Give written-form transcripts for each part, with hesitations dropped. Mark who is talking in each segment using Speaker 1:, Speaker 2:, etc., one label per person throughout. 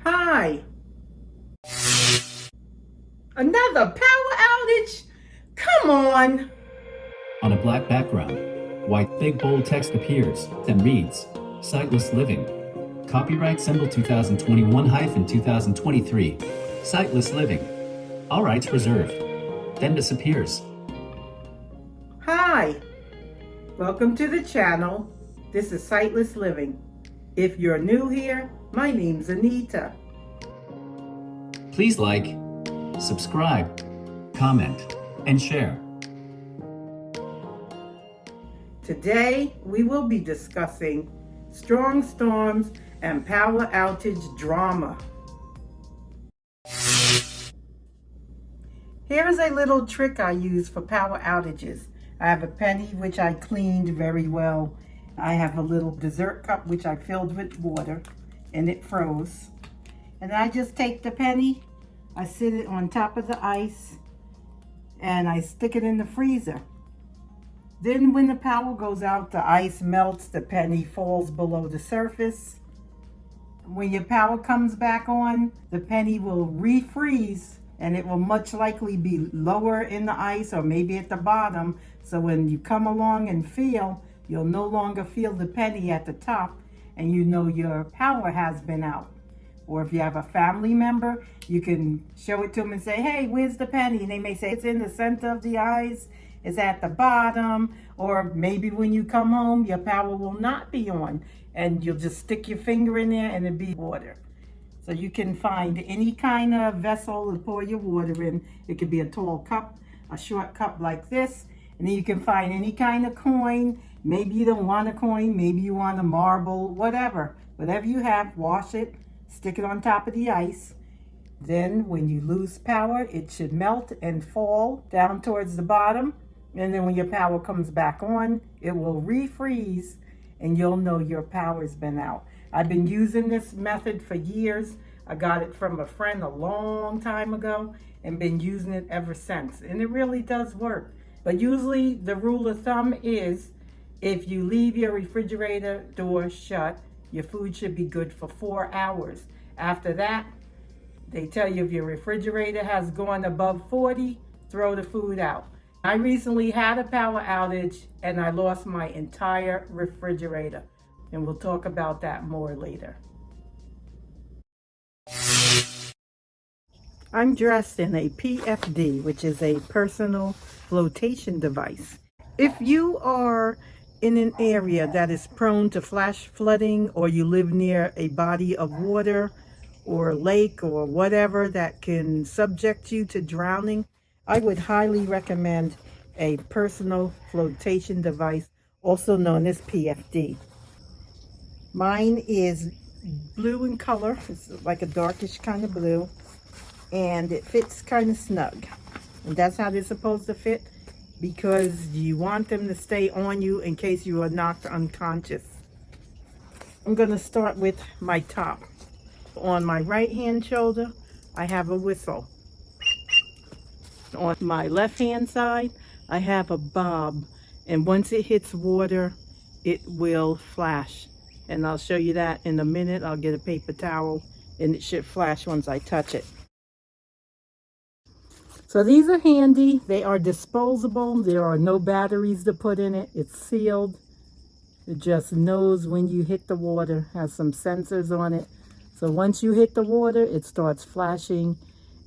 Speaker 1: Hi. Another power outage? Come on.
Speaker 2: On a black background, white big bold text appears and reads, Sightless Living. Copyright symbol 2021-2023. Sightless Living. All rights reserved. Then disappears.
Speaker 1: Hi. Welcome to the channel. This is Sightless Living. If you're new here, my name's Anita.
Speaker 2: Please like, subscribe, comment, and share.
Speaker 1: Today, we will be discussing strong storms and power outage drama. Here is a little trick I use for power outages. I have a penny which I cleaned very well. I have a little dessert cup which I filled with water and it froze. And I just take the penny, I sit it on top of the ice, and I stick it in the freezer. Then when the power goes out, the ice melts, the penny falls below the surface. When your power comes back on, the penny will refreeze and it will much likely be lower in the ice or maybe at the bottom. So when you come along and feel, you'll no longer feel the penny at the top and you know your power has been out. Or if you have a family member, you can show it to them and say, hey, where's the penny? And they may say, it's in the center of the ice, it's at the bottom. Or maybe when you come home, your power will not be on and you'll just stick your finger in there and it'll be water. So you can find any kind of vessel to pour your water in. It could be a tall cup, a short cup like this. And then you can find any kind of coin. Maybe you don't want a coin, maybe you want a marble, whatever. Whatever you have, wash it. Stick it on top of the ice. Then when you lose power, it should melt and fall down towards the bottom. And then when your power comes back on, it will refreeze and you'll know your power's been out. I've been using this method for years. I got it from a friend a long time ago and been using it ever since. And it really does work. But usually the rule of thumb is if you leave your refrigerator door shut, your food should be good for 4 hours. After that, they tell you if your refrigerator has gone above 40, throw the food out. I recently had a power outage and I lost my entire refrigerator. And we'll talk about that more later. I'm dressed in a PFD, which is a personal flotation device. If you are in an area that is prone to flash flooding, or you live near a body of water or lake or whatever that can subject you to drowning, I would highly recommend a personal flotation device, also known as PFD. Mine is blue in color. It's like a darkish kind of blue, and it fits kind of snug. And that's how they're supposed to fit, because you want them to stay on you in case you are knocked unconscious. I'm going to start with my top. On my right hand shoulder, I have a whistle. On my left hand side, I have a bob, and once it hits water, it will flash. And I'll show you that in a minute. I'll get a paper towel and it should flash once I touch it. So these are handy. They are disposable. There are no batteries to put in it. It's sealed. It just knows when you hit the water, has some sensors on it. So once you hit the water, it starts flashing,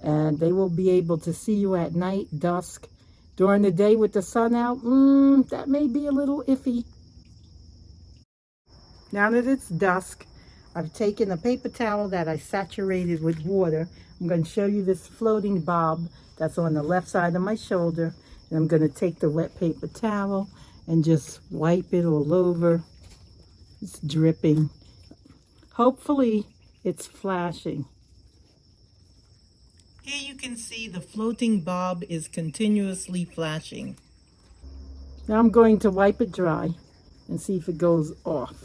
Speaker 1: and they will be able to see you at night, dusk. During the day with the sun out, that may be a little iffy. Now that it's dusk, I've taken a paper towel that I saturated with water. I'm going to show you this floating bob that's on the left side of my shoulder. And I'm going to take the wet paper towel and just wipe it all over. It's dripping. Hopefully it's flashing. Here you can see the floating bob is continuously flashing. Now I'm going to wipe it dry and see if it goes off.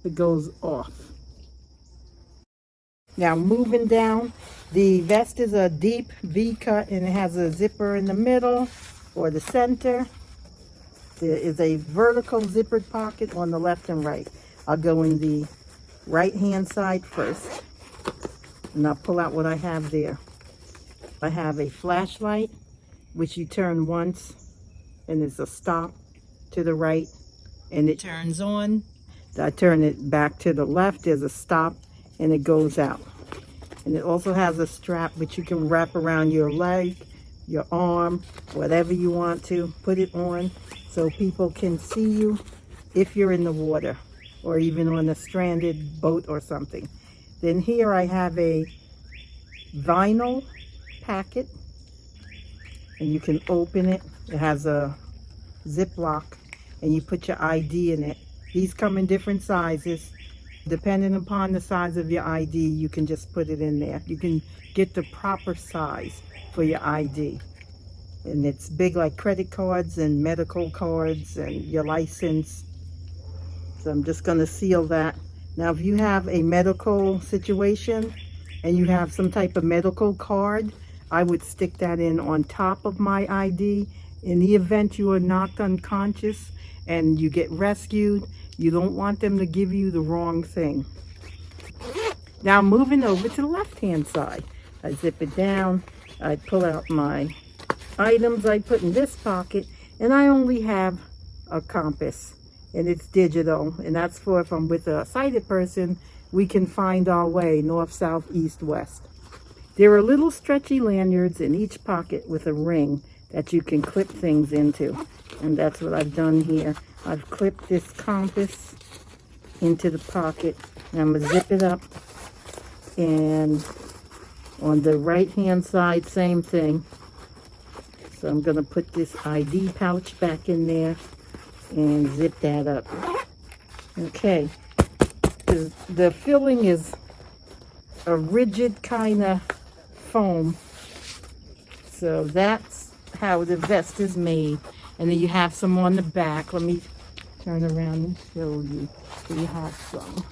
Speaker 1: It goes off. Now moving down, the vest is a deep V cut and it has a zipper in the middle or the center. There is a vertical zippered pocket on the left and right. I'll go in the right hand side first, and I'll pull out what I have there. I have a flashlight, which you turn once, and there's a stop to the right, and it turns on. I turn it back to the left, there's a stop, and it goes out. And it also has a strap which you can wrap around your leg, your arm, whatever you want to. Put it on so people can see you if you're in the water or even on a stranded boat or something. Then here I have a vinyl packet, and you can open it. It has a Ziploc, and you put your ID in it. These come in different sizes. Depending upon the size of your ID, you can just put it in there. You can get the proper size for your ID. And it's big like credit cards and medical cards and your license. So I'm just going to seal that. Now, if you have a medical situation and you have some type of medical card, I would stick that in on top of my ID. In the event you are knocked unconscious and you get rescued, you don't want them to give you the wrong thing. Now moving over to the left-hand side. I zip it down. I pull out my items I put in this pocket, and I only have a compass, and it's digital, and that's for if I'm with a sighted person, we can find our way north, south, east, west. There are little stretchy lanyards in each pocket with a ring that you can clip things into, and that's what I've done here. I've clipped this compass into the pocket, and I'm gonna zip it up, and on the right hand side, same thing. So I'm gonna put this ID pouch back in there and zip that up. Okay, the filling is a rigid kind of foam, so that's how the vest is made. And then you have some on the back. Let me turn around and show you. So you have some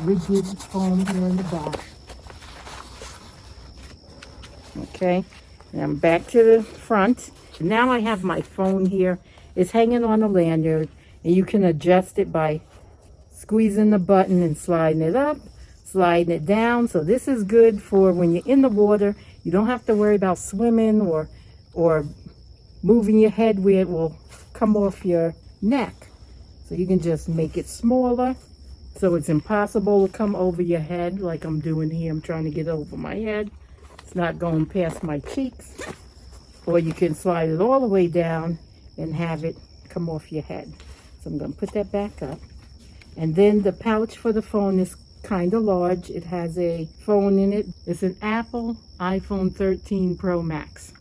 Speaker 1: rigid foam here in the back. Okay, and I'm back to the front. Now I have my phone here. It's hanging on a lanyard, and you can adjust it by squeezing the button and sliding it up, sliding it down. So this is good for when you're in the water. You don't have to worry about swimming or moving your head where it will come off your neck. So you can just make it smaller so it's impossible to come over your head like I'm doing here. I'm trying to get over my head. It's not going past my cheeks. Or you can slide it all the way down and have it come off your head. So I'm going to put that back up. And then the pouch for the phone is kind of large. It has a phone in it. It's an Apple iPhone 13 Pro Max.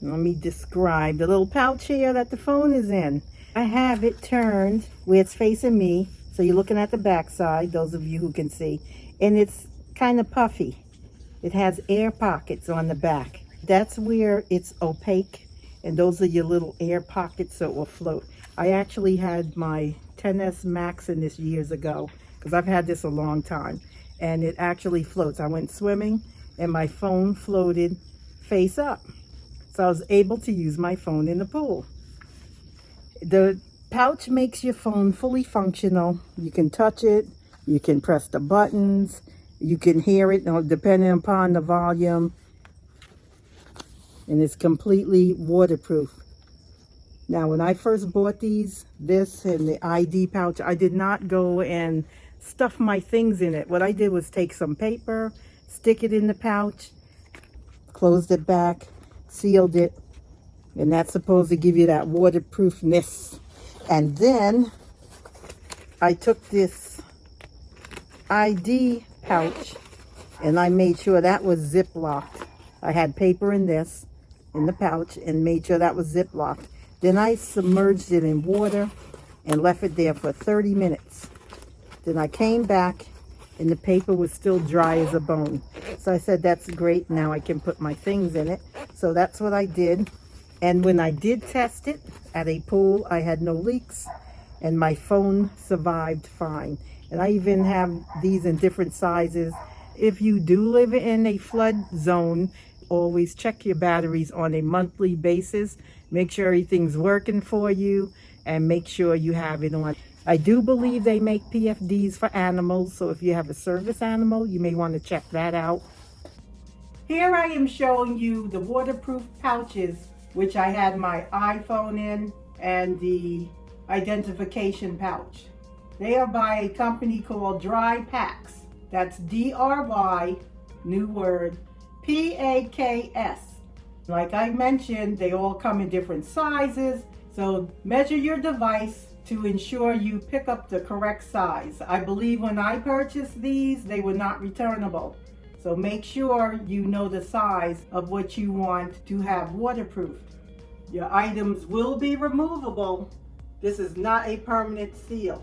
Speaker 1: Let me describe the little pouch here that the phone is in. I have it turned where it's facing me. So you're looking at the back side, those of you who can see. And it's kind of puffy. It has air pockets on the back. That's where it's opaque. And those are your little air pockets so it will float. I actually had my 10S Max in this years ago because I've had this a long time. And it actually floats. I went swimming and my phone floated face up. So I was able to use my phone in the pool. The pouch makes your phone fully functional. You can touch it, you can press the buttons, you can hear it depending upon the volume. And it's completely waterproof. Now when I first bought this and the ID pouch, I did not go and stuff my things in it. What I did was take some paper, stick it in the pouch, closed it back, sealed it, and that's supposed to give you that waterproofness. And then I took this ID pouch and I made sure that was zip locked. I had paper in this in the pouch and made sure that was zip locked. Then I submerged it in water and left it there for 30 minutes. Then I came back and the paper was still dry as a bone. So I said, that's great, now I can put my things in it. So that's what I did. And when I did test it at a pool, I had no leaks and my phone survived fine. And I even have these in different sizes. If you do live in a flood zone always check your batteries on a monthly basis. Make sure everything's working for you and make sure you have it on. I do believe they make PFDs for animals, so if you have a service animal, you may want to check that out. Here I am showing you the waterproof pouches, which I had my iPhone in, and the identification pouch. They are by a company called Dry Packs. That's DRY, new word, PAKS. Like I mentioned, they all come in different sizes, so measure your device to ensure you pick up the correct size. I believe when I purchased these, they were not returnable. So make sure you know the size of what you want to have waterproofed. Your items will be removable. This is not a permanent seal.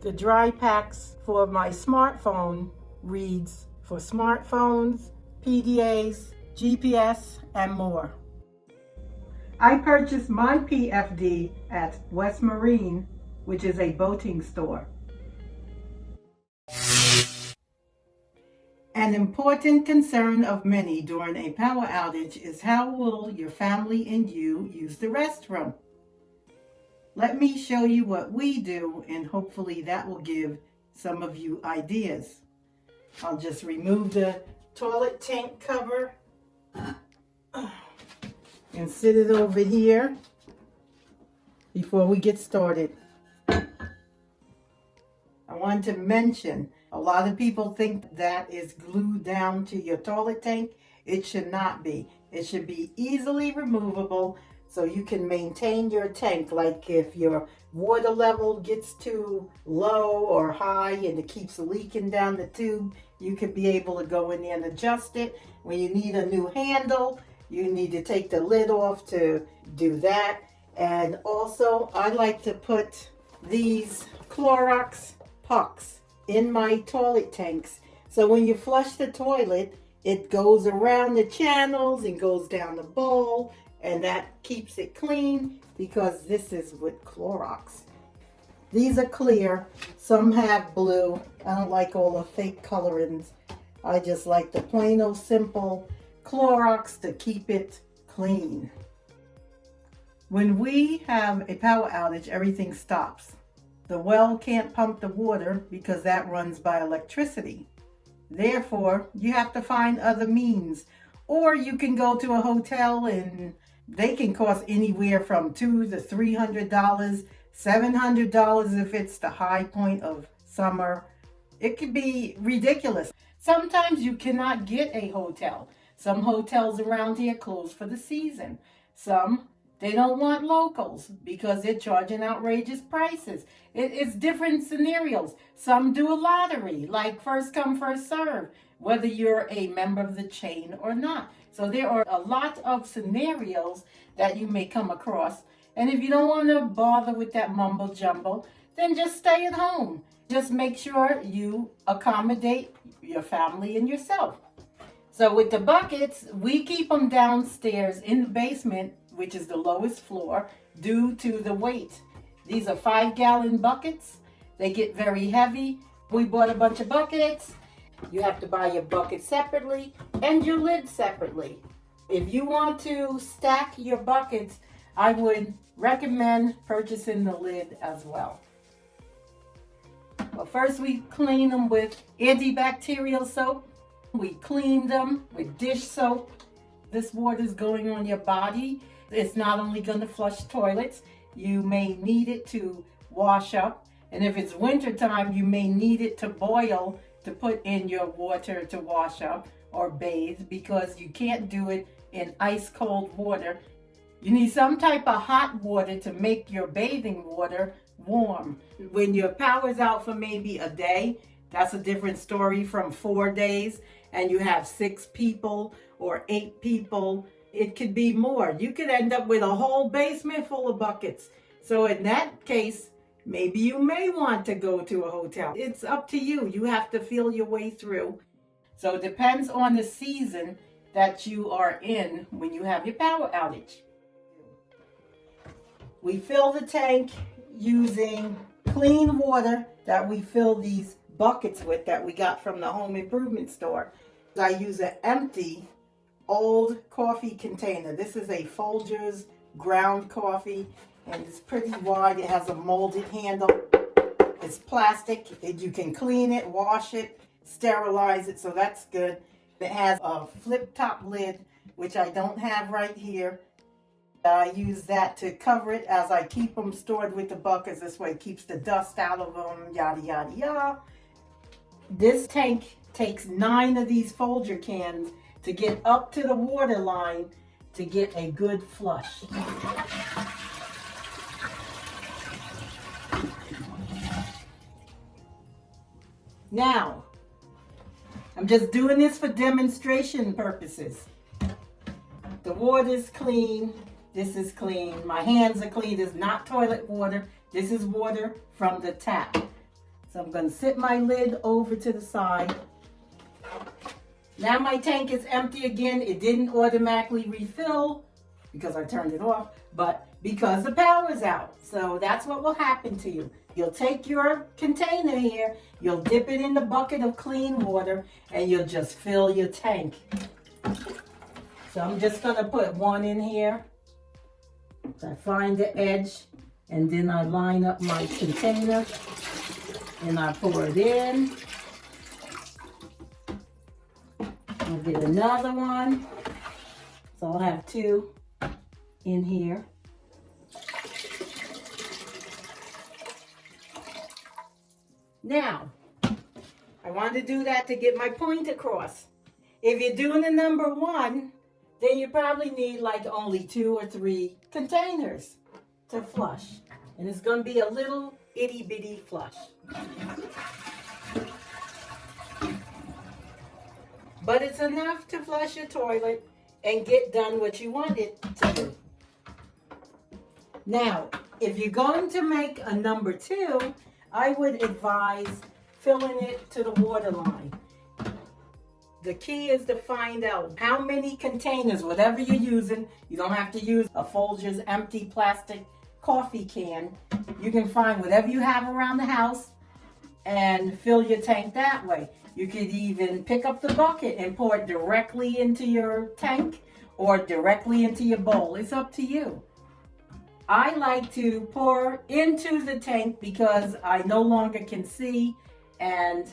Speaker 1: The dry packs for my smartphone reads for smartphones, PDAs, GPS, and more. I purchased my PFD at West Marine, which is a boating store. An important concern of many during a power outage is how will your family and you use the restroom. Let me show you what we do, and hopefully that will give some of you ideas. I'll just remove the toilet tank cover and sit it over here before we get started. I want to mention, a lot of people think that is glued down to your toilet tank. It should not be. It should be easily removable so you can maintain your tank. Like if your water level gets too low or high and it keeps leaking down the tube, you could be able to go in there and adjust it. When you need a new handle, you need to take the lid off to do that. And also, I like to put these Clorox pucks in my toilet tanks. So when you flush the toilet, it goes around the channels and goes down the bowl, and that keeps it clean because this is with Clorox. These are clear. Some have blue. I don't like all the fake colorings. I just like the plain old simple Clorox to keep it clean. When we have a power outage, everything stops. The well can't pump the water because that runs by electricity. Therefore, you have to find other means. Or you can go to a hotel and they can cost anywhere from $200 to $300, $700 if it's the high point of summer. It could be ridiculous. Sometimes you cannot get a hotel. Some hotels around here close for the season. Some, they don't want locals because they're charging outrageous prices. It's different scenarios. Some do a lottery, like first come, first serve, whether you're a member of the chain or not. So there are a lot of scenarios that you may come across. And if you don't want to bother with that mumbo jumbo, then just stay at home. Just make sure you accommodate your family and yourself. So with the buckets, we keep them downstairs in the basement, which is the lowest floor, due to the weight. These are 5-gallon buckets. They get very heavy. We bought a bunch of buckets. You have to buy your bucket separately and your lid separately. If you want to stack your buckets, I would recommend purchasing the lid as well. Well, first we clean them with antibacterial soap. We clean them with dish soap. This water is going on your body. It's not only going to flush toilets, you may need it to wash up. And if it's winter time, you may need it to boil to put in your water to wash up or bathe, because you can't do it in ice cold water. You need some type of hot water to make your bathing water warm. When your power's out for maybe a day, that's a different story from 4 days, and you have 6 people or 8 people. It could be more. You could end up with a whole basement full of buckets. So in that case, maybe you may want to go to a hotel. It's up to you. You have to feel your way through. So it depends on the season that you are in when you have your power outage. We fill the tank using clean water that we fill these buckets with that we got from the home improvement store. I use an empty old coffee container. This is a Folgers ground coffee, and it's pretty wide. It has a molded handle. It's plastic. You can clean it, wash it, sterilize it, so that's good. It has a flip top lid, which I don't have right here. I use that to cover it as I keep them stored with the buckets. This way it keeps the dust out of them, yada, yada, yada. This tank takes 9 of these Folger cans to get up to the water line to get a good flush. Now, I'm just doing this for demonstration purposes. The water's clean. This is clean. My hands are clean. This is not toilet water. This is water from the tap. So I'm going to sit my lid over to the side. Now my tank is empty again. It didn't automatically refill because I turned it off, but because the power's out. So that's what will happen to you. You'll take your container here, you'll dip it in the bucket of clean water, and you'll just fill your tank. So I'm just going to put 1 in here. So I find the edge, and then I line up my container, and I pour it in. I'll get another one. So I'll have 2 in here. Now, I want to do that to get my point across. If you're doing the number 1, then you probably need like only 2 or 3 containers to flush. And it's going to be a little itty bitty flush. But it's enough to flush your toilet and get done what you want it to do. Now, if you're going to make a number 2, I would advise filling it to the water line. The key is to find out how many containers, whatever you're using. You don't have to use a Folgers empty plastic coffee can. You can find whatever you have around the house and fill your tank that way. You could even pick up the bucket and pour it directly into your tank or directly into your bowl. It's up to you. I like to pour into the tank because I no longer can see, and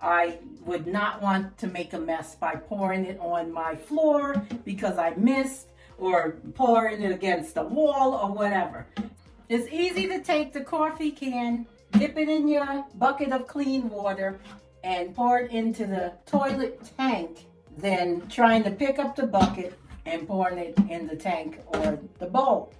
Speaker 1: I would not want to make a mess by pouring it on my floor because I missed, or pouring it against the wall or whatever. It's easy to take the coffee can, dip it in your bucket of clean water, and pour it into the toilet tank than trying to pick up the bucket and pouring it in the tank or the bowl.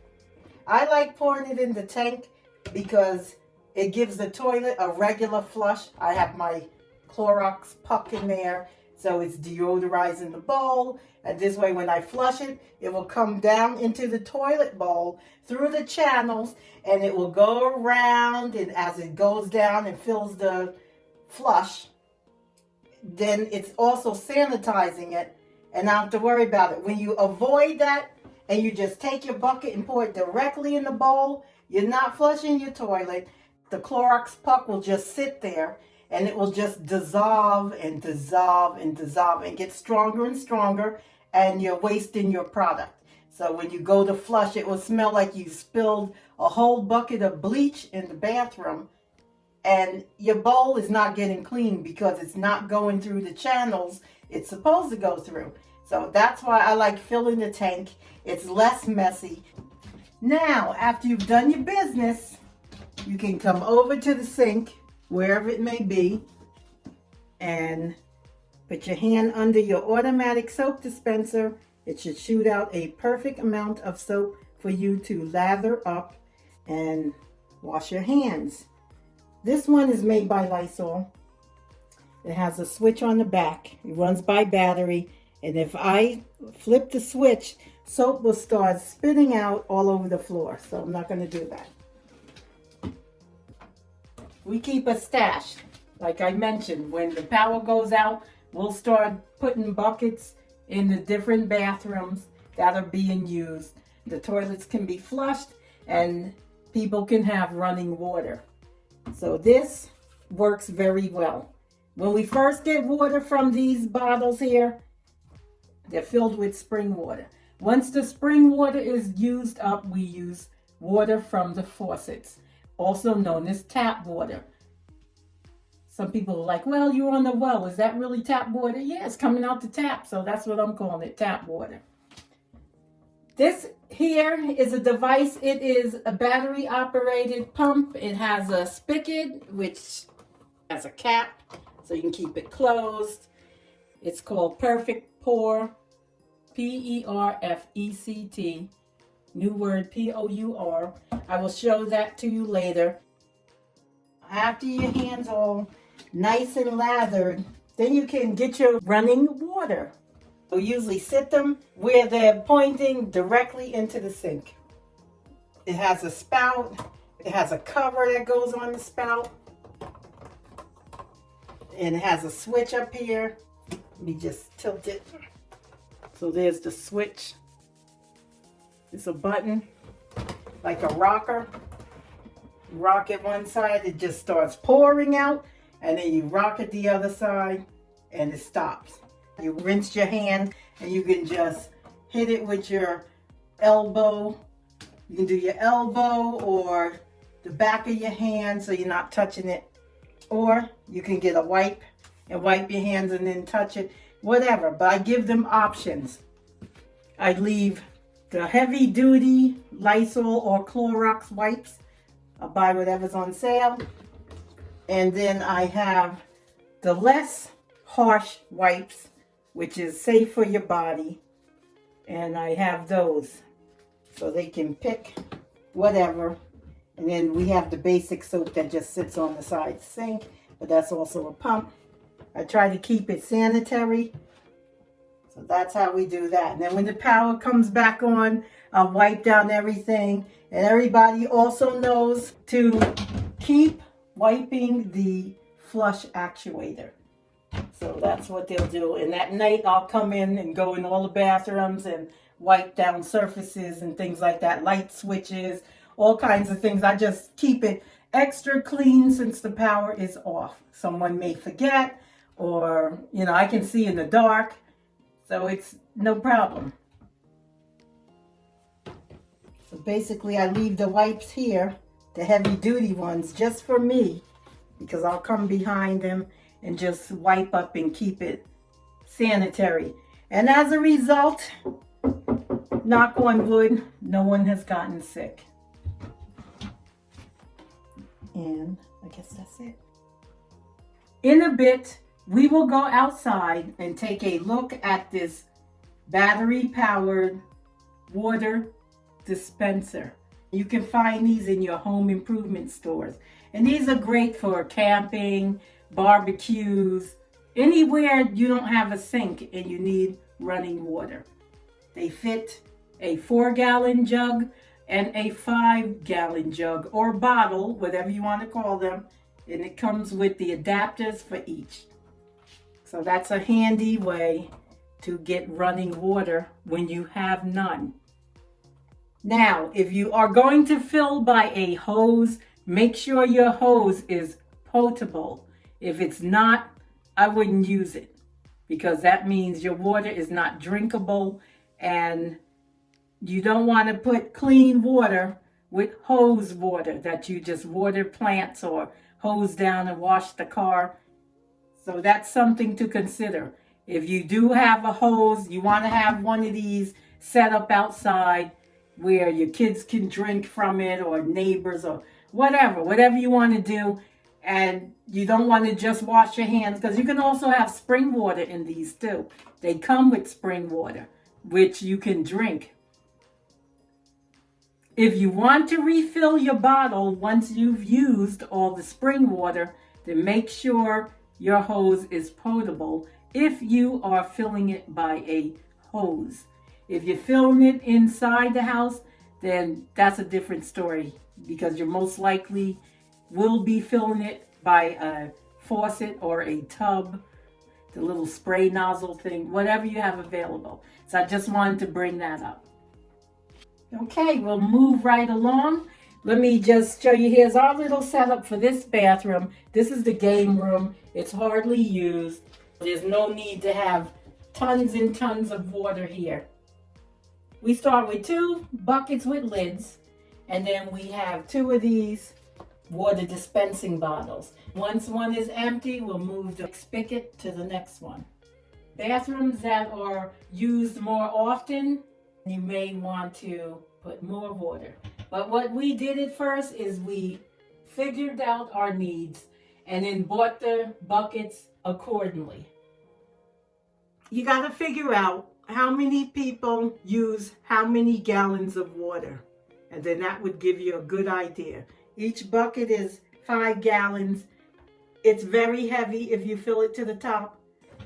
Speaker 1: I like pouring it in the tank because it gives the toilet a regular flush. I have my Clorox puck in there, so it's deodorizing the bowl. And this way, when I flush it, it will come down into the toilet bowl through the channels, and it will go around. And as it goes down and fills the flush, then it's also sanitizing it, and I don't have to worry about it. When you avoid that, and you just take your bucket and pour it directly in the bowl, you're not flushing your toilet. The Clorox puck will just sit there, and it will just dissolve and dissolve and dissolve and get stronger and stronger, and you're wasting your product. So when you go to flush, it will smell like you spilled a whole bucket of bleach in the bathroom, and your bowl is not getting clean because it's not going through the channels it's supposed to go through. So that's why I like filling the tank. It's less messy. Now, after you've done your business, you can come over to the sink, wherever it may be, and put your hand under your automatic soap dispenser. It should shoot out a perfect amount of soap for you to lather up and wash your hands. This one is made by Lysol. It has a switch on the back. It runs by battery. And if I flip the switch, soap will start spitting out all over the floor. So I'm not going to do that. We keep a stash. Like I mentioned, when the power goes out, we'll start putting buckets in the different bathrooms that are being used. The toilets can be flushed and people can have running water. So this works very well. When we first get water from these bottles here, They're filled with spring water. Once the spring water is used up, we use water from the faucets, also known as tap water. Some people are like, well, you're on the well. Is that really tap water? Yeah, it's coming out the tap, so that's what I'm calling it, tap water. This here is a device. It is a battery operated pump. It has a spigot, which has a cap, so you can keep it closed. It's called Perfect Pour, Perfect, new word Pour. I will show that to you later. After your hands all nice and lathered, then you can get your running water. We'll usually sit them where they're pointing directly into the sink. It has a spout. It has a cover that goes on the spout. And it has a switch up here. Let me just tilt it. So there's the switch. It's a button, like a rocker. You rock it one side, it just starts pouring out, and then you rock it the other side, and it stops. You rinse your hand, and you can just hit it with your elbow. You can do your elbow or the back of your hand so you're not touching it. Or you can get a wipe and wipe your hands and then touch it, whatever. But I give them options. I leave the heavy duty Lysol or Clorox wipes. I'll buy whatever's on sale. And then I have the less harsh wipes, which is safe for your body. And I have those so they can pick whatever. And then we have the basic soap that just sits on the side sink, but that's also a pump. I try to keep it sanitary. So that's how we do that. And then when the power comes back on, I'll wipe down everything. And everybody also knows to keep wiping the flush actuator. So that's what they'll do. And at night, I'll come in and go in all the bathrooms and wipe down surfaces and things like that, light switches, all kinds of things. I just keep it extra clean since the power is off. Someone may forget, or, I can see in the dark. So it's no problem. So basically I leave the wipes here, the heavy duty ones, just for me, because I'll come behind them and just wipe up and keep it sanitary. And as a result, knock on wood, no one has gotten sick. And I guess that's it. In a bit, we will go outside and take a look at this battery-powered water dispenser. You can find these in your home improvement stores. And these are great for camping, barbecues, anywhere you don't have a sink and you need running water. They fit a 4-gallon jug and a 5-gallon jug or bottle, whatever you want to call them. And it comes with the adapters for each. So that's a handy way to get running water when you have none. Now, if you are going to fill by a hose, make sure your hose is potable. If it's not, I wouldn't use it, because that means your water is not drinkable, and you don't want to put clean water with hose water that you just water plants or hose down and wash the car. So that's something to consider. If you do have a hose, you want to have one of these set up outside where your kids can drink from it, or neighbors, or whatever you want to do. And you don't want to just wash your hands, because you can also have spring water in these too. They come with spring water, which you can drink. If you want to refill your bottle once you've used all the spring water, then make sure your hose is potable if you are filling it by a hose. If you're filling it inside the house, then that's a different story, because you most likely will be filling it by a faucet or a tub, the little spray nozzle thing, whatever you have available. So I just wanted to bring that up. Okay, we'll move right along. Let me just show you, here's our little setup for this bathroom. This is the game room. It's hardly used. There's no need to have tons and tons of water here. We start with 2 buckets with lids, and then we have 2 of these water dispensing bottles. Once one is empty, we'll move the spigot to the next one. Bathrooms that are used more often, you may want to put more water. But what we did at first is we figured out our needs and then bought the buckets accordingly. You got to figure out how many people use how many gallons of water, and then that would give you a good idea. Each bucket is 5 gallons. It's very heavy if you fill it to the top.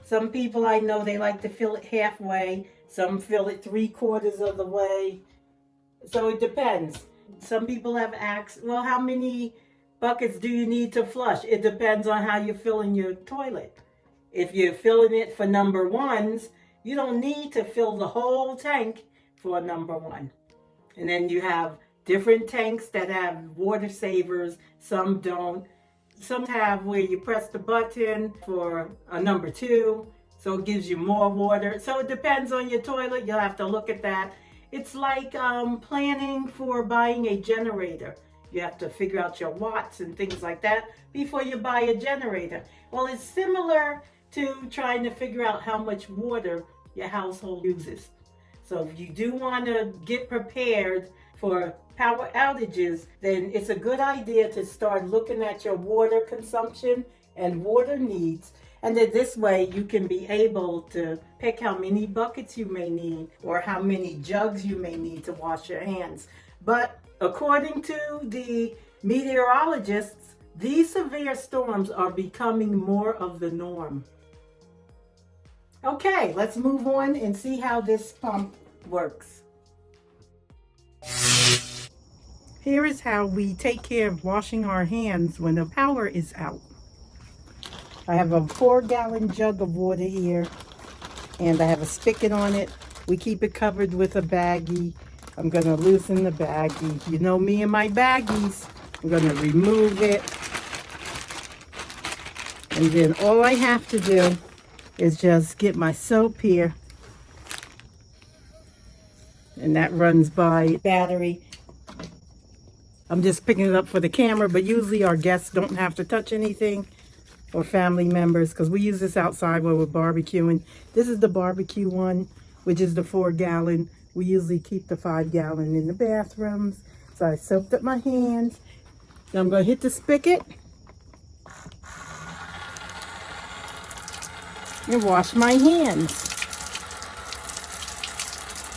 Speaker 1: Some people I know, they like to fill it halfway. Some fill it 3/4 of the way. So it depends. Some people have asked, well, how many buckets do you need to flush? It depends on how you're filling your toilet. If you're filling it for number 1s, you don't need to fill the whole tank for number 1. And then you have different tanks that have water savers. Some don't. Some have where you press the button for a number 2, so it gives you more water. So it depends on your toilet. You'll have to look at that. It's like planning for buying a generator. You have to figure out your watts and things like that before you buy a generator. Well, it's similar to trying to figure out how much water your household uses. So if you do want to get prepared for power outages, then it's a good idea to start looking at your water consumption and water needs. And then this way you can be able to pick how many buckets you may need or how many jugs you may need to wash your hands. But according to the meteorologists, these severe storms are becoming more of the norm. Okay, let's move on and see how this pump works. Here is how we take care of washing our hands when the power is out. I have a 4-gallon jug of water here, and I have a spigot on it. We keep it covered with a baggie. I'm gonna loosen the baggie. You know me and my baggies. I'm gonna remove it. And then all I have to do is just get my soap here. And that runs by battery. I'm just picking it up for the camera, but usually our guests don't have to touch anything, or family members, because we use this outside while we're barbecuing. This is the barbecue one, which is the 4-gallon. We usually keep the 5-gallon in the bathrooms. So I soaked up my hands. Now I'm going to hit the spigot and wash my hands.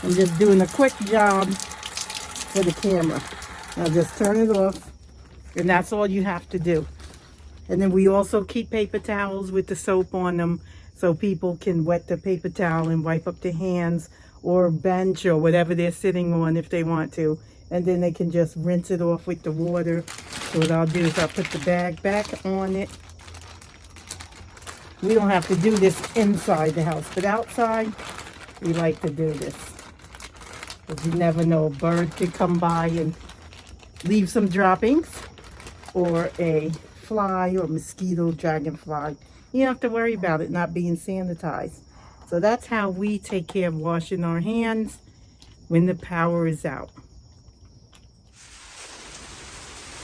Speaker 1: I'm just doing a quick job for the camera. Now just turn it off, and that's all you have to do. And then we also keep paper towels with the soap on them so people can wet the paper towel and wipe up their hands or bench or whatever they're sitting on if they want to. And then they can just rinse it off with the water. So what I'll do is I'll put the bag back on it. We don't have to do this inside the house, but outside we like to do this. Because you never know, a bird could come by and leave some droppings, or a fly or mosquito, dragonfly. You don't have to worry about it not being sanitized. So that's how we take care of washing our hands when the power is out.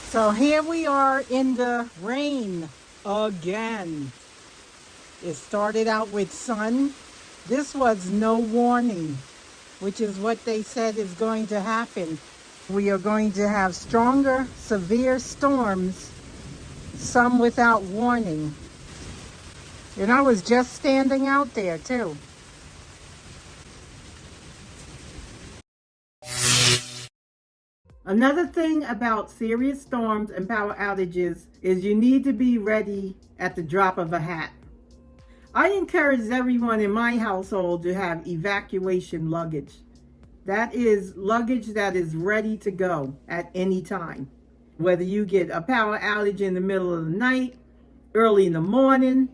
Speaker 1: So here we are in the rain again. It started out with sun. This was no warning, which is what they said is going to happen. We are going to have stronger, severe storms, some without warning. And I was just standing out there too. Another thing about serious storms and power outages is you need to be ready at the drop of a hat. I encourage everyone in my household to have evacuation luggage. That is luggage that is ready to go at any time. Whether you get a power outage in the middle of the night, early in the morning,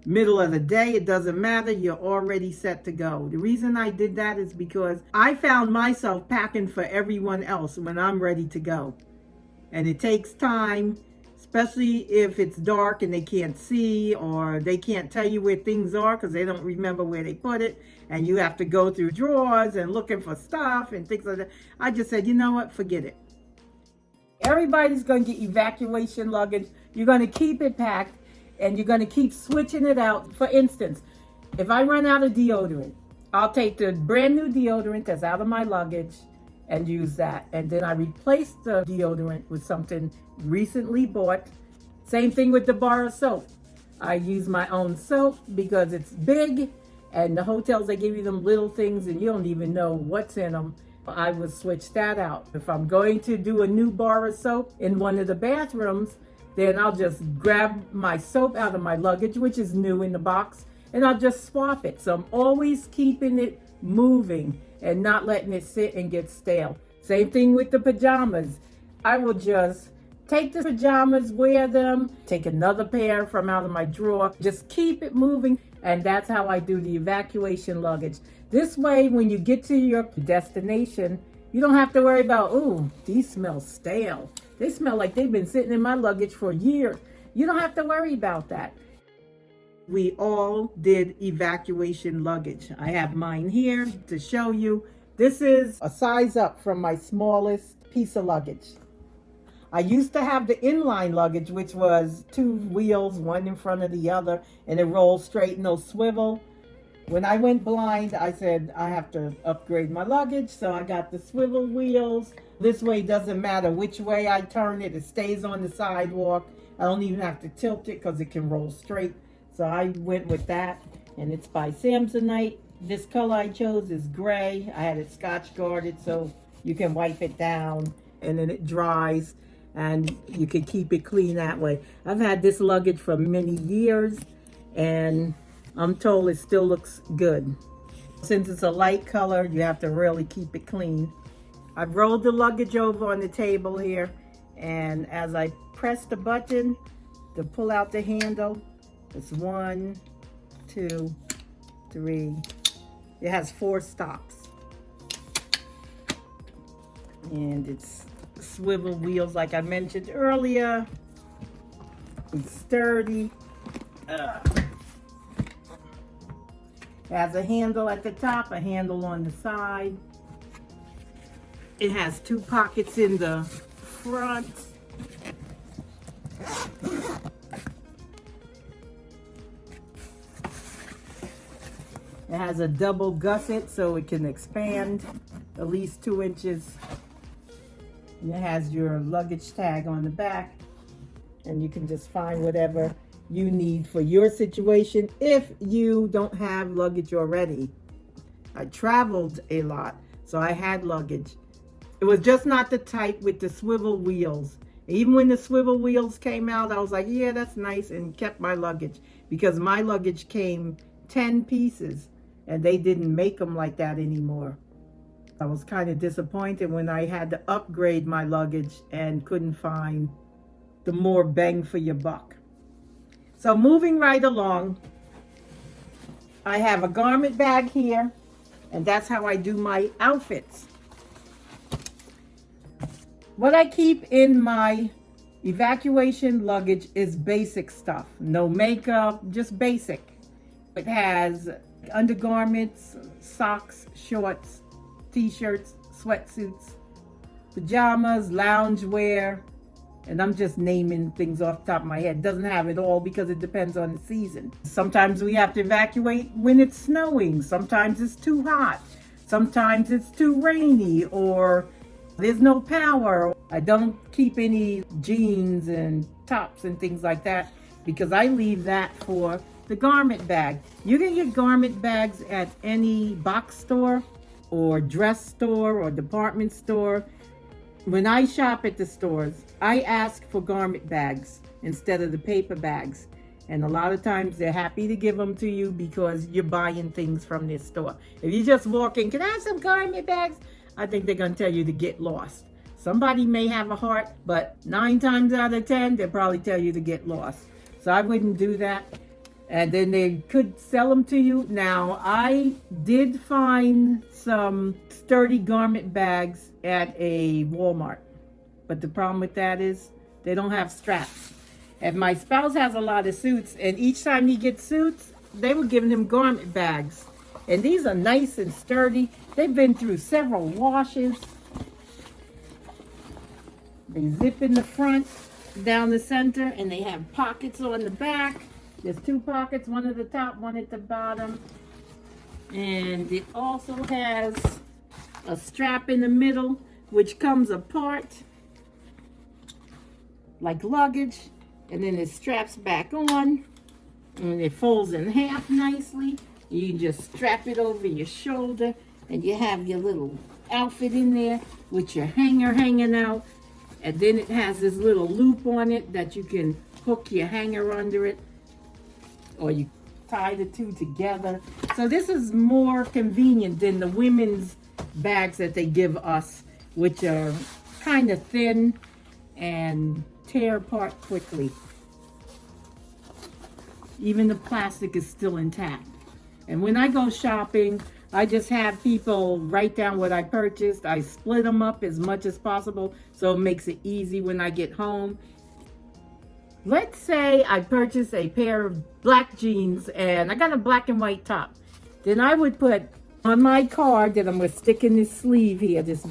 Speaker 1: middle of the day, it doesn't matter, you're already set to go. The reason I did that is because I found myself packing for everyone else when I'm ready to go. And it takes time, especially if it's dark and they can't see or they can't tell you where things are because they don't remember where they put it, and you have to go through drawers and looking for stuff and things like that. I just said, you know what, forget it. Everybody's going to get evacuation luggage. You're going to keep it packed and you're going to keep switching it out. For instance, if I run out of deodorant, I'll take the brand new deodorant that's out of my luggage and use that. And then I replace the deodorant with something recently bought. Same thing with the bar of soap. I use my own soap because it's big, and the hotels, they give you them little things and you don't even know what's in them. I would switch that out. If I'm going to do a new bar of soap in one of the bathrooms, then I'll just grab my soap out of my luggage, which is new in the box, and I'll just swap it. So I'm always keeping it moving and not letting it sit and get stale. Same thing with the pajamas. I will just take the pajamas, wear them, take another pair from out of my drawer, just keep it moving. And that's how I do the evacuation luggage. This way, when you get to your destination, you don't have to worry about, oh, these smell stale. They smell like they've been sitting in my luggage for years. You don't have to worry about that. We all did evacuation luggage. I have mine here to show you. This is a size up from my smallest piece of luggage. I used to have the inline luggage, which was 2 wheels, one in front of the other, and it rolls straight, no swivel. When I went blind, I said I have to upgrade my luggage, so I got the swivel wheels. This way, it doesn't matter which way I turn it, it stays on the sidewalk. I don't even have to tilt it because it can roll straight. So I went with that, and it's by Samsonite. This color I chose is gray. I had it scotch guarded so you can wipe it down and then it dries and you can keep it clean that way. I've had this luggage for many years and I'm told it still looks good. Since it's a light color, you have to really keep it clean. I've rolled the luggage over on the table here, and as I press the button to pull out the handle, it's 1, 2, 3. It has 4 stops. And it's swivel wheels like I mentioned earlier. It's sturdy. It has a handle at the top, a handle on the side. It has 2 pockets in the front. It has a double gusset so it can expand at least 2 inches. And it has your luggage tag on the back, and you can just find whatever you need for your situation if you don't have luggage already. I traveled a lot, so I had luggage. It was just not the type with the swivel wheels. Even when the swivel wheels came out, I was like, yeah, that's nice, and kept my luggage because my luggage came 10 pieces and they didn't make them like that anymore. I was kind of disappointed when I had to upgrade my luggage and couldn't find the more bang for your buck. So moving right along, I have a garment bag here, and that's how I do my outfits. What I keep in my evacuation luggage is basic stuff. No makeup, just basic. It has undergarments, socks, shorts, t-shirts, sweatsuits, pajamas, loungewear, and I'm just naming things off the top of my head. It doesn't have it all because it depends on the season. Sometimes we have to evacuate when it's snowing. Sometimes it's too hot. Sometimes it's too rainy or there's no power. I don't keep any jeans and tops and things like that because I leave that for the garment bag. You can get garment bags at any box store or dress store or department store. When I shop at the stores, I ask for garment bags instead of the paper bags. And a lot of times they're happy to give them to you because you're buying things from their store. If you just walk in, can I have some garment bags? I think they're going to tell you to get lost. Somebody may have a heart, but 9 times out of 10, they'll probably tell you to get lost. So I wouldn't do that. And then they could sell them to you. Now, I did find some sturdy garment bags at a Walmart. But the problem with that is they don't have straps. And my spouse has a lot of suits, and each time he gets suits, they were giving him garment bags. And these are nice and sturdy. They've been through several washes. They zip in the front, down the center, and they have pockets on the back. There's 2 pockets, one at the top, one at the bottom. And it also has a strap in the middle, which comes apart like luggage. And then it straps back on, and it folds in half nicely. You can just strap it over your shoulder, and you have your little outfit in there with your hanger hanging out. And then it has this little loop on it that you can hook your hanger under it, or you tie the 2 together. So this is more convenient than the women's bags that they give us, which are kind of thin and tear apart quickly. Even the plastic is still intact. And when I go shopping, I just have people write down what I purchased. I split them up as much as possible so it makes it easy when I get home. Let's say I purchased a pair of black jeans and I got a black and white top. Then I would put on my card that I'm going to stick in this sleeve here, this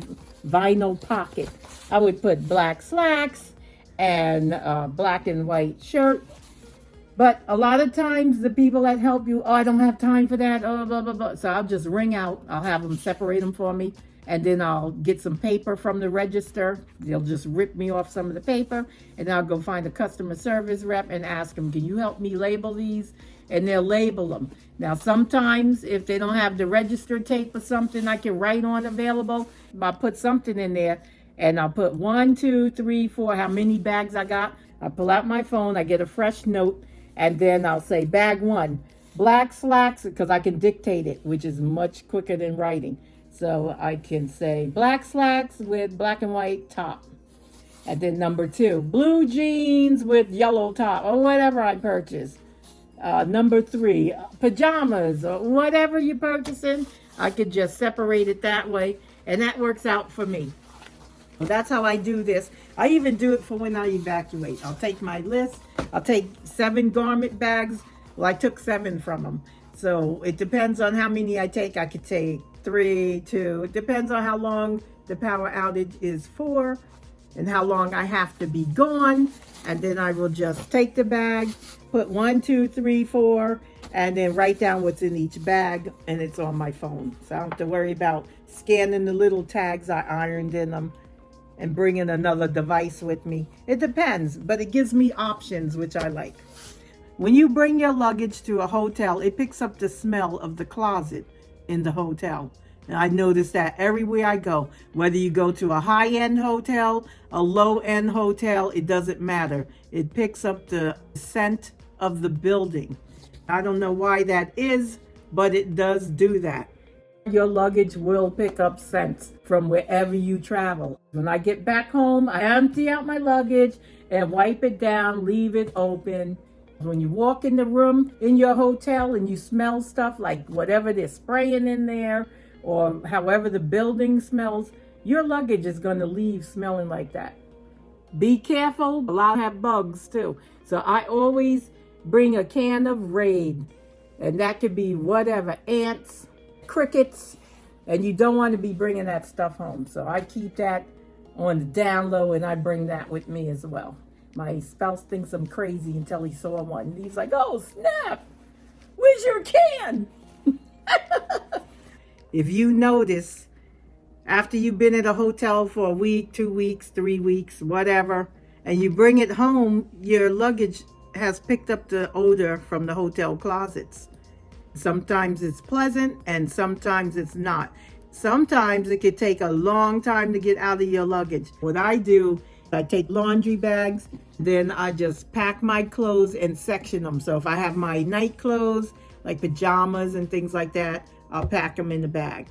Speaker 1: vinyl pocket. I would put black slacks and black and white shirt. But a lot of times the people that help you, oh, I don't have time for that, oh, blah, blah, blah. So I'll just ring out. I'll have them separate them for me. And then I'll get some paper from the register. They'll just rip me off some of the paper. And then I'll go find a customer service rep and ask them, can you help me label these? And they'll label them. Now, sometimes if they don't have the register tape or something I can write on available, I'll put something in there. And I'll put 1, 2, 3, 4, how many bags I got. I pull out my phone. I get a fresh note. And then I'll say bag 1, black slacks, because I can dictate it, which is much quicker than writing. So I can say black slacks with black and white top. And then number 2, blue jeans with yellow top, or whatever I purchase. Number 3, pajamas, or whatever you're purchasing. I could just separate it that way, and that works out for me. That's how I do this. I even do it for when I evacuate. I'll take my list. I'll take 7 garment bags. Well, I took 7 from them. So it depends on how many I take. I could take 3, 2. It depends on how long the power outage is for and how long I have to be gone. And then I will just take the bag, put 1, 2, 3, 4, and then write down what's in each bag, and it's on my phone. So I don't have to worry about scanning the little tags I ironed in them and bringing another device with me. It depends, but it gives me options, which I like. When you bring your luggage to a hotel, it picks up the smell of the closet in the hotel. And I notice that everywhere I go, whether you go to a high-end hotel, a low-end hotel, it doesn't matter. It picks up the scent of the building. I don't know why that is, but it does do that. Your luggage will pick up scents from wherever you travel. When I get back home, I empty out my luggage and wipe it down, leave it open. When you walk in the room in your hotel and you smell stuff like whatever they're spraying in there or however the building smells, your luggage is going to leave smelling like that. Be careful. A lot have bugs too. So I always bring a can of Raid, and that could be whatever, ants, crickets, and you don't want to be bringing that stuff home. So I keep that on the down low, and I bring that with me as well. My spouse thinks I'm crazy until he saw one. He's like, oh, snap, where's your can? If you notice, after you've been at a hotel for a week, 2 weeks, 3 weeks, whatever, and you bring it home, your luggage has picked up the odor from the hotel closets. Sometimes it's pleasant and sometimes it's not. Sometimes it could take a long time to get out of your luggage. What I do, I take laundry bags, then I just pack my clothes and section them. So if I have my night clothes, like pajamas and things like that, I'll pack them in the bag.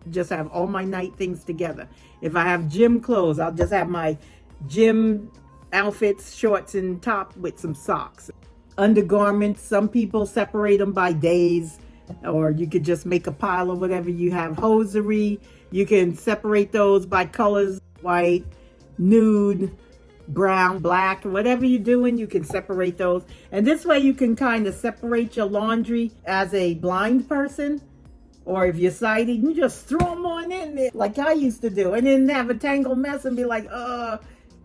Speaker 1: Just have all my night things together. If I have gym clothes, I'll just have my gym outfits, shorts and top with some socks. Undergarments, some people separate them by days, or you could just make a pile of whatever you have. Hosiery, you can separate those by colors, white, nude, brown, black, whatever you're doing, you can separate those. And this way you can kind of separate your laundry as a blind person. Or if you're sighted, you just throw them on in there like I used to do. And then have a tangled mess and be like,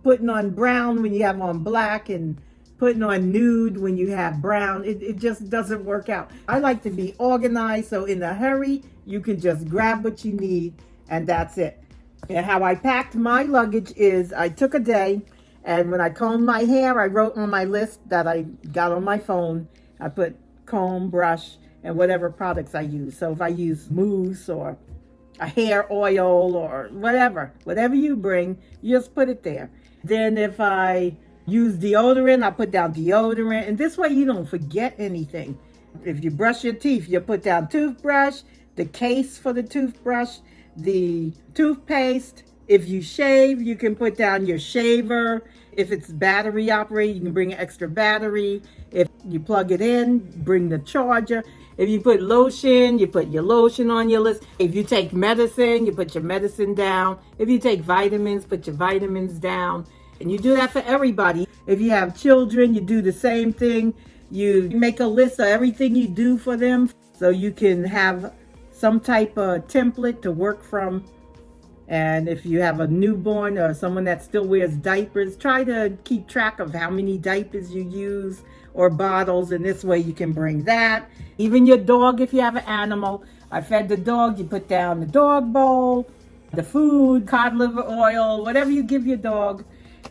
Speaker 1: putting on brown when you have on black and putting on nude when you have brown. It just doesn't work out. I like to be organized, so in a hurry, you can just grab what you need and that's it. And how I packed my luggage is I took a day, and when I combed my hair, I wrote on my list that I got on my phone. I put comb, brush, and whatever products I use. So if I use mousse or a hair oil or whatever you bring, you just put it there. Then if I use deodorant, I put down deodorant. And this way you don't forget anything. If you brush your teeth, you put down toothbrush, the case for the toothbrush, the toothpaste. If you shave, you can put down your shaver. If it's battery operated, you can bring an extra battery. If you plug it in, bring the charger. If you put lotion, you put your lotion on your list. If you take medicine, you put your medicine down. If you take vitamins, put your vitamins down. And you do that for everybody. If you have children, you do the same thing. You make a list of everything you do for them so you can have some type of template to work from. And if you have a newborn or someone that still wears diapers, try to keep track of how many diapers you use or bottles, and this way you can bring that. Even your dog, if you have an animal. I fed the dog, you put down the dog bowl, the food, cod liver oil, whatever you give your dog,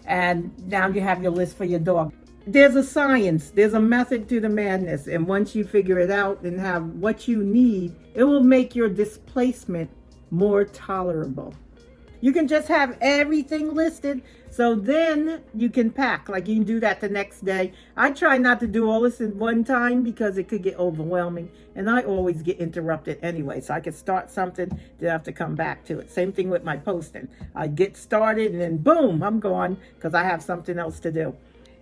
Speaker 1: and now you have your list for your dog. There's a science, there's a method to the madness, and once you figure it out and have what you need, it will make your displacement more tolerable. You can just have everything listed, so then you can pack. Like you can do that the next day. I try not to do all this in one time because it could get overwhelming, and I always get interrupted anyway, so I could start something, then I have to come back to it. Same thing with my posting. I get started and then boom, I'm gone because I have something else to do.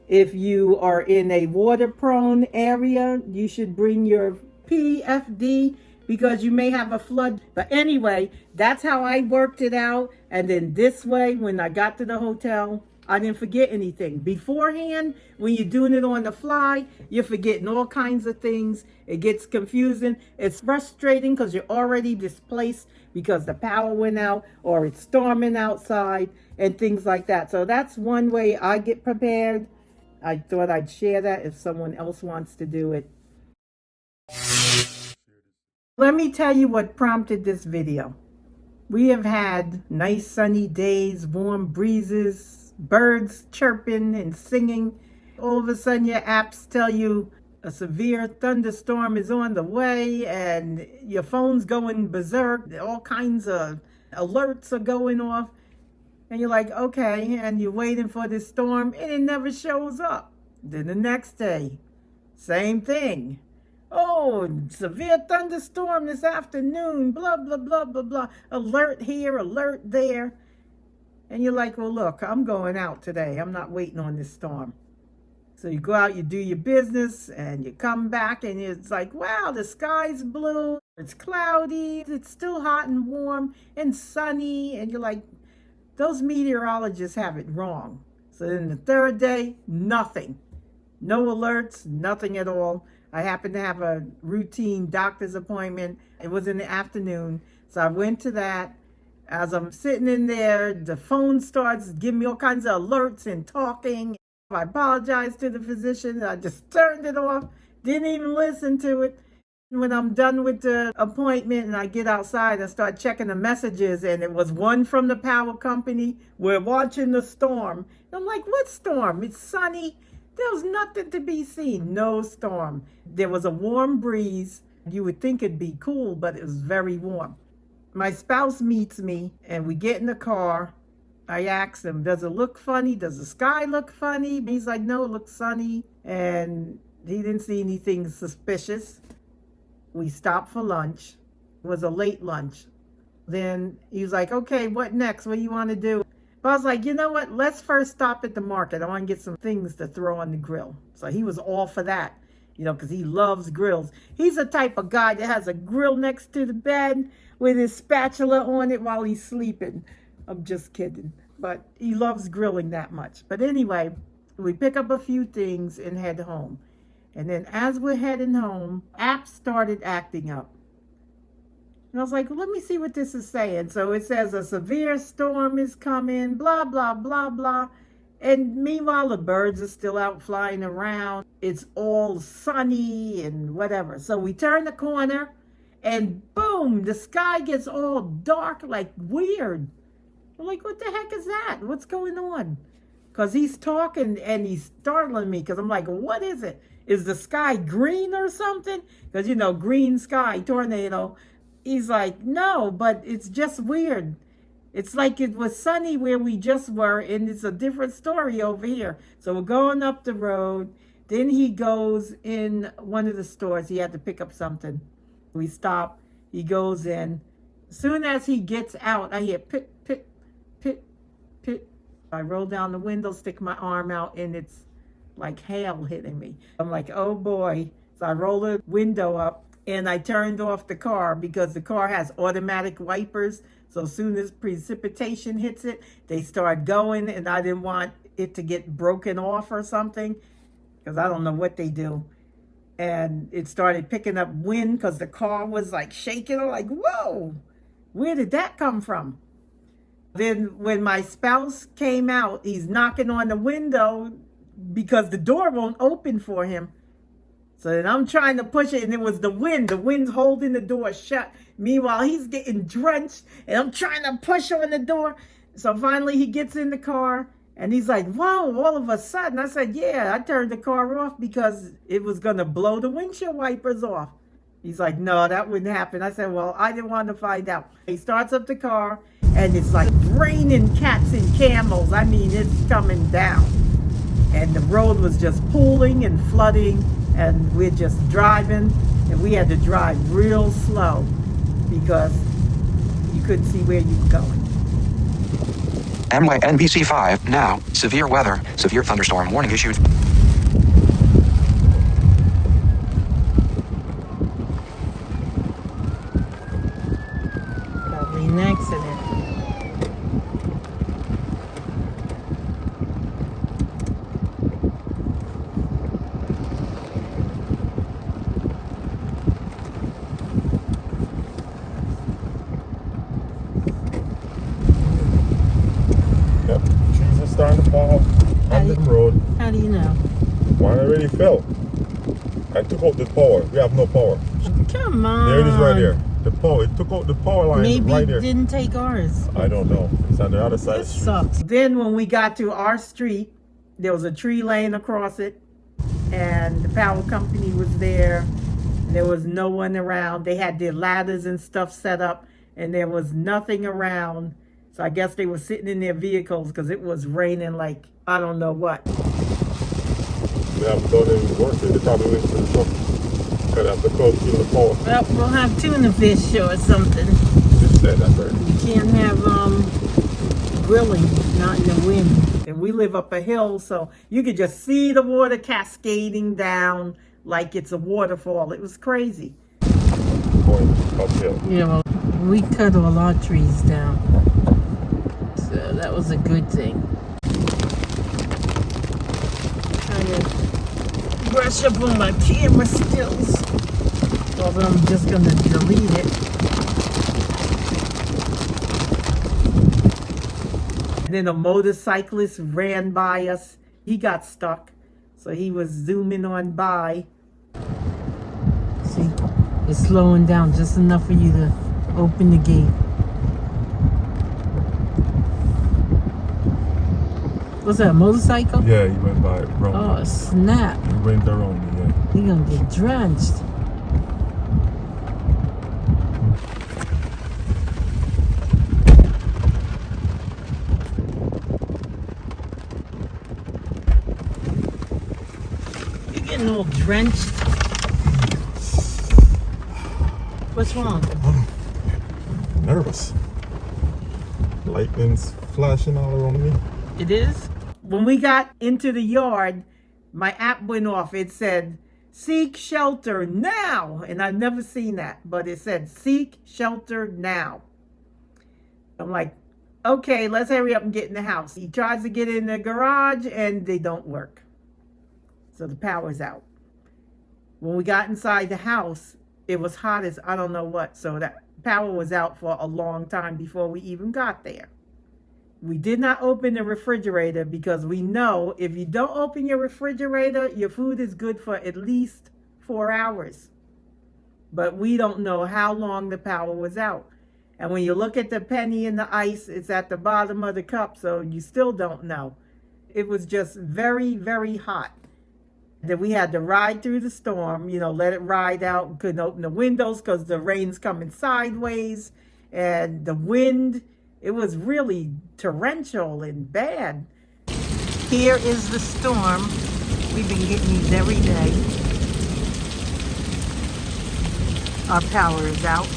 Speaker 1: If you are in a water-prone area, you should bring your PFD because you may have a flood. But anyway, that's how I worked it out. And then this way, when I got to the hotel, I didn't forget anything. Beforehand, when you're doing it on the fly, you're forgetting all kinds of things. It gets confusing. It's frustrating because you're already displaced because the power went out or it's storming outside and things like that. So that's one way I get prepared. I thought I'd share that if someone else wants to do it. Let me tell you what prompted this video. We have had nice sunny days, warm breezes, birds chirping and singing. All of a sudden your apps tell you a severe thunderstorm is on the way and your phone's going berserk. All kinds of alerts are going off. And you're like, okay, and you're waiting for this storm and it never shows up. Then the next day, same thing. Oh, severe thunderstorm this afternoon, blah, blah, blah, blah, blah. Alert here, alert there. And you're like, well, look, I'm going out today. I'm not waiting on this storm. So you go out, you do your business, and you come back, and it's like, wow, the sky's blue. It's cloudy. It's still hot and warm and sunny. And you're like, those meteorologists have it wrong. So then the third day, nothing. No alerts, nothing at all. I happened to have a routine doctor's appointment. It was in the afternoon. So I went to that. As I'm sitting in there, the phone starts giving me all kinds of alerts and talking. I apologized to the physician. I just turned it off. Didn't even listen to it. When I'm done with the appointment and I get outside, I start checking the messages, and it was one from the power company. We're watching the storm. I'm like, what storm? It's sunny. There was nothing to be seen. No storm. There was a warm breeze. You would think it'd be cool, but it was very warm. My spouse meets me, and we get in the car. I asked him, does it look funny? Does the sky look funny? He's like, no, it looks sunny. And he didn't see anything suspicious. We stopped for lunch. It was a late lunch. Then he was like, okay, what next? What do you want to do? But I was like, you know what? Let's first stop at the market. I want to get some things to throw on the grill. So he was all for that, you know, because he loves grills. He's the type of guy that has a grill next to the bed with his spatula on it while he's sleeping. I'm just kidding. but he loves grilling that much. But anyway, we pick up a few things and head home. And then as we're heading home, app started acting up. And I was like, let me see what this is saying. So it says a severe storm is coming, blah, blah, blah, blah. And meanwhile, the birds are still out flying around. It's all sunny and whatever. So we turn the corner and boom, the sky gets all dark, like weird. I'm like, what the heck is that? What's going on? Because he's talking and he's startling me because I'm like, what is it? Is the sky green or something? Because, you know, green sky, tornado. He's like, no, but it's just weird. It's like it was sunny where we just were, and it's a different story over here. So we're going up the road. Then he goes in one of the stores. He had to pick up something. We stop. He goes in. As soon as he gets out, I hear pit, pit, pit, pit. I roll down the window, stick my arm out, and it's like hail hitting me. I'm like, oh boy. So I roll the window up. And I turned off the car because the car has automatic wipers. So as soon as precipitation hits it, they start going, and I didn't want it to get broken off or something because I don't know what they do. And it started picking up wind because the car was like shaking. I'm like, whoa, where did that come from? Then when my spouse came out, he's knocking on the window because the door won't open for him. So then I'm trying to push it, and it was the wind. The wind's holding the door shut. Meanwhile, he's getting drenched, and I'm trying to push on the door. So finally, he gets in the car, and he's like, whoa, all of a sudden. I said, yeah, I turned the car off because it was going to blow the windshield wipers off. He's like, no, that wouldn't happen. I said, well, I didn't want to find out. He starts up the car, and it's like raining cats and camels. I mean, it's coming down. And the road was just pooling and flooding. And we're just driving, and we had to drive real slow because you couldn't see where you were going.
Speaker 3: MYNBC 5 now. Severe weather. Severe thunderstorm warning issued.
Speaker 1: Probably an accident.
Speaker 4: Starting to fall on the road.
Speaker 1: How do you know?
Speaker 4: One already fell. I took out the power. We have no power.
Speaker 1: Come on.
Speaker 4: There it is right there. The power. It took out the power line
Speaker 1: Maybe
Speaker 4: right there.
Speaker 1: Maybe it didn't take ours.
Speaker 4: I don't know. It's on the other side of the street.
Speaker 1: Sucks. Then when we got to our street, there was a tree laying across it, and the power company was there. There was no one around. They had their ladders and stuff set up, and there was nothing around. So I guess they were sitting in their vehicles because it was raining like I don't know what.
Speaker 4: They haven't done any work there. They probably went to the truck. Cut out the coat, give the power.
Speaker 1: Well, we'll have tuna fish or something.
Speaker 4: Just said that right.
Speaker 1: You can't have grilling, not in the wind. And we live up a hill, so you could just see the water cascading down like it's a waterfall. It was crazy.
Speaker 4: Going uphill.
Speaker 1: Yeah, well, we cut all our trees down. So that was a good thing. Trying to brush up on my camera stills. Although I'm just going to delete it. And then a motorcyclist ran by us. He got stuck. So he was zooming on by. See, it's slowing down just enough for you to open the gate. What's that, a motorcycle?
Speaker 4: Yeah, he went by around.
Speaker 1: Oh, snap.
Speaker 4: He went around, yeah.
Speaker 1: You're gonna get drenched. You're getting all drenched. What's wrong?
Speaker 4: Nervous. Lightning's flashing all around me.
Speaker 1: It is? When we got into the yard, my app went off. It said, seek shelter now. And I've never seen that, but it said, seek shelter now. I'm like, Okay, let's hurry up and get in the house. He tries to get in the garage and they don't work. So the power's out. When we got inside the house, it was hot as I don't know what. So that power was out for a long time before we even got there. We did not open the refrigerator because we know if you don't open your refrigerator, your food is good for at least 4 hours. But we don't know how long the power was out. And when you look at the penny in the ice, it's at the bottom of the cup, so you still don't know. It was just very, very hot. Then we had to ride through the storm, let it ride out. We couldn't open the windows because the rain's coming sideways. And the wind, it was really torrential and bad. Here is the storm. We've been getting these every day. Our power is out.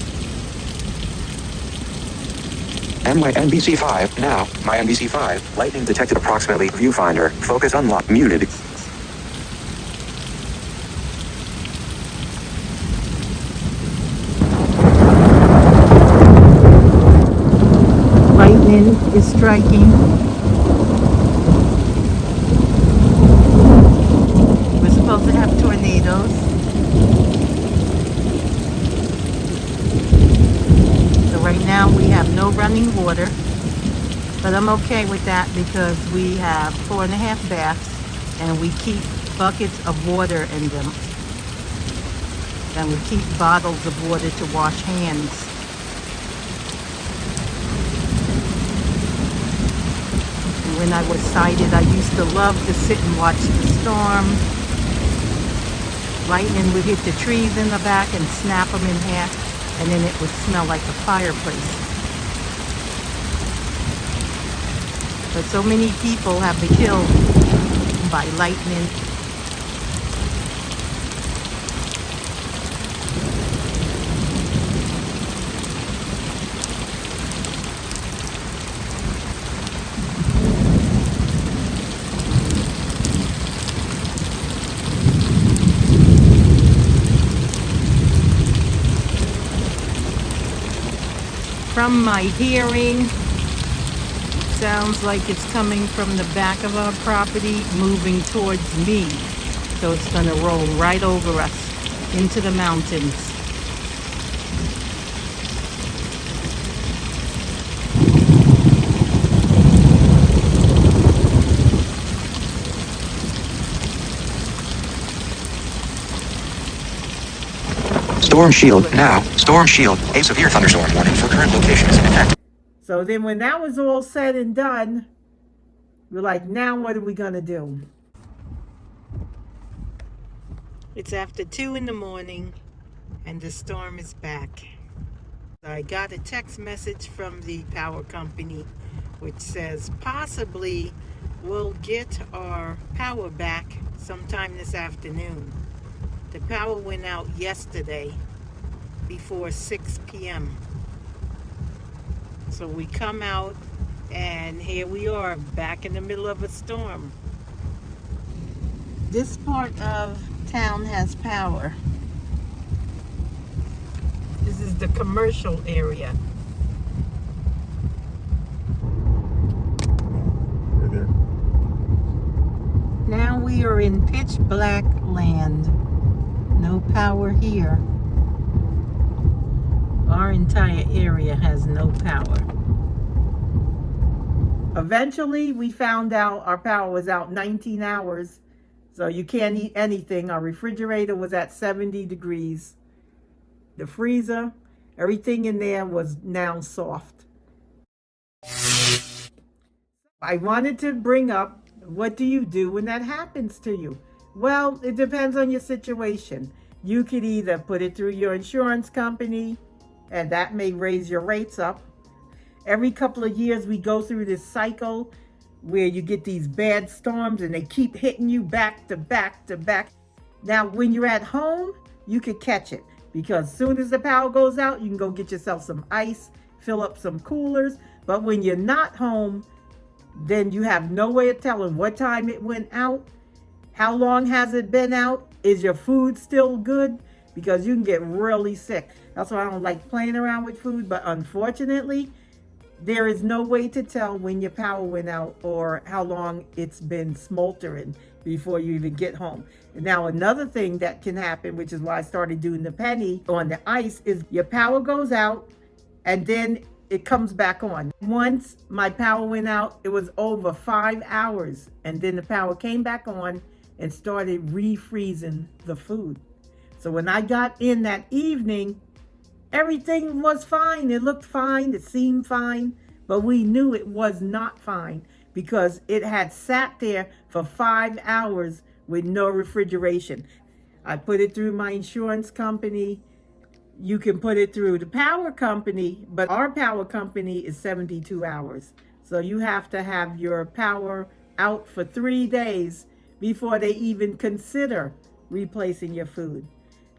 Speaker 3: My NBC5, now, my NBC5, lightning detected approximately, viewfinder, focus unlocked, muted.
Speaker 1: Lightning is striking. We're supposed to have tornadoes. So right now we have no running water, but I'm okay with that because we have 4.5 baths and we keep buckets of water in them. And we keep bottles of water to wash hands. When I was sighted, I used to love to sit and watch the storm. Lightning would hit the trees in the back and snap them in half, and then it would smell like a fireplace. But so many people have been killed by lightning. From my hearing, sounds like it's coming from the back of our property, moving towards me. So it's going to roll right over us into the mountains.
Speaker 3: Storm shield, now, storm shield, a severe thunderstorm warning for current locations in effect.
Speaker 1: So then when that was all said and done, we're like, now what are we going to do? It's after 2 in the morning and the storm is back. I got a text message from the power company which says possibly we'll get our power back sometime this afternoon. The power went out yesterday before 6 p.m. So we come out and here we are back in the middle of a storm. This part of town has power. This is the commercial area.
Speaker 4: Right there.
Speaker 1: Now we are in pitch black land. No power here. Our entire area has no power. Eventually, we found out our power was out 19 hours, so you can't eat anything. Our refrigerator was at 70 degrees. The freezer, everything in there was now soft. I wanted to bring up, what do you do when that happens to you? Well, it depends on your situation. You could either put it through your insurance company, and that may raise your rates up. Every couple of years, we go through this cycle where you get these bad storms and they keep hitting you back to back to back. Now, when you're at home, you could catch it because as soon as the power goes out, you can go get yourself some ice, fill up some coolers. But when you're not home, then you have no way of telling what time it went out. How long has it been out? Is your food still good? Because you can get really sick. That's why I don't like playing around with food. But unfortunately, There is no way to tell when your power went out or how long it's been smoldering before you even get home. Now, another thing that can happen, which is why I started doing the penny on the ice, is your power goes out and then it comes back on. Once my power went out, it was over 5 hours, and then the power came back on and started refreezing the food. So when I got in that evening, everything was fine. It looked fine. It seemed fine. But we knew it was not fine because it had sat there for 5 hours with no refrigeration. I put it through my insurance company. You can put it through the power company, but our power company is 72 hours. So you have to have your power out for 3 days before they even consider replacing your food.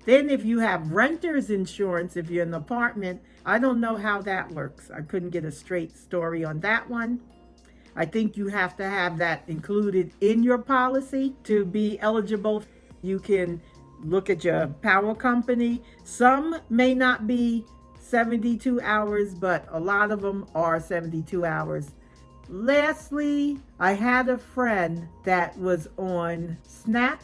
Speaker 1: Then if you have renter's insurance, if you're in an apartment, I don't know how that works. I couldn't get a straight story on that one. I think you have to have that included in your policy to be eligible. You can look at your power company. Some may not be 72 hours, but a lot of them are 72 hours. Lastly, I had a friend that was on SNAP.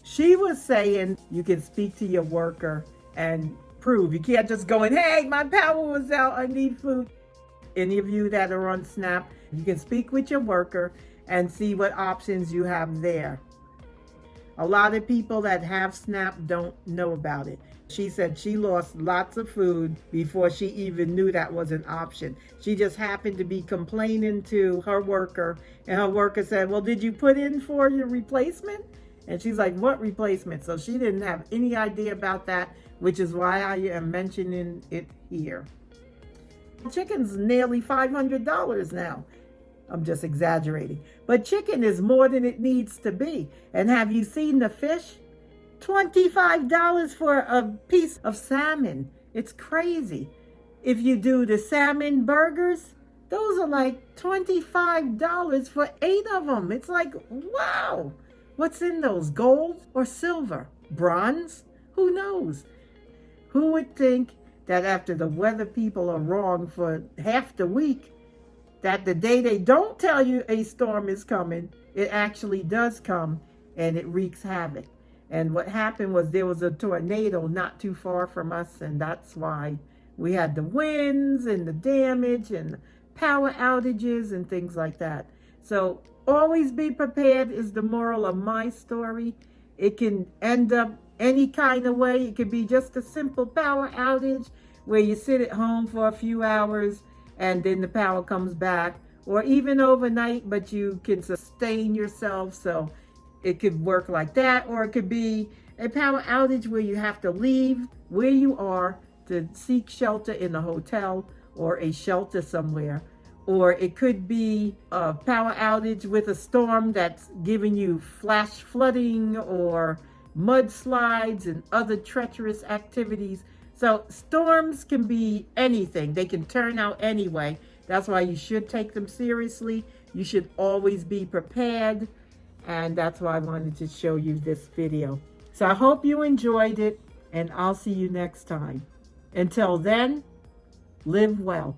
Speaker 1: She was saying you can speak to your worker and prove. You can't just go in, hey, my power was out, I need food. Any of you that are on SNAP, you can speak with your worker and see what options you have there. A lot of people that have SNAP don't know about it. She said she lost lots of food before she even knew that was an option. She just happened to be complaining to her worker, and her worker said, well, did you put in for your replacement? And she's like, what replacement? So she didn't have any idea about that, which is why I am mentioning it here. Chicken's nearly $500 now. I'm just exaggerating. But chicken is more than it needs to be. And have you seen the fish? $25 for a piece of salmon. It's crazy. If you do the salmon burgers, those are like $25 for 8 of them. It's like, wow. What's in those? Gold or silver? Bronze? Who knows? Who would think that after the weather people are wrong for half the week, that the day they don't tell you a storm is coming, it actually does come and it wreaks havoc. And what happened was there was a tornado not too far from us, and that's why we had the winds and the damage and power outages and things like that. So always be prepared is the moral of my story. It can end up any kind of way. It could be just a simple power outage where you sit at home for a few hours and then the power comes back, or even overnight, but you can sustain yourself. So it could work like that, or it could be a power outage where you have to leave where you are to seek shelter in a hotel or a shelter somewhere. Or it could be a power outage with a storm that's giving you flash flooding or mudslides and other treacherous activities. So storms can be anything. They can turn out anyway. That's why you should take them seriously. You should always be prepared. And that's why I wanted to show you this video. So I hope you enjoyed it, and I'll see you next time. Until then, live well.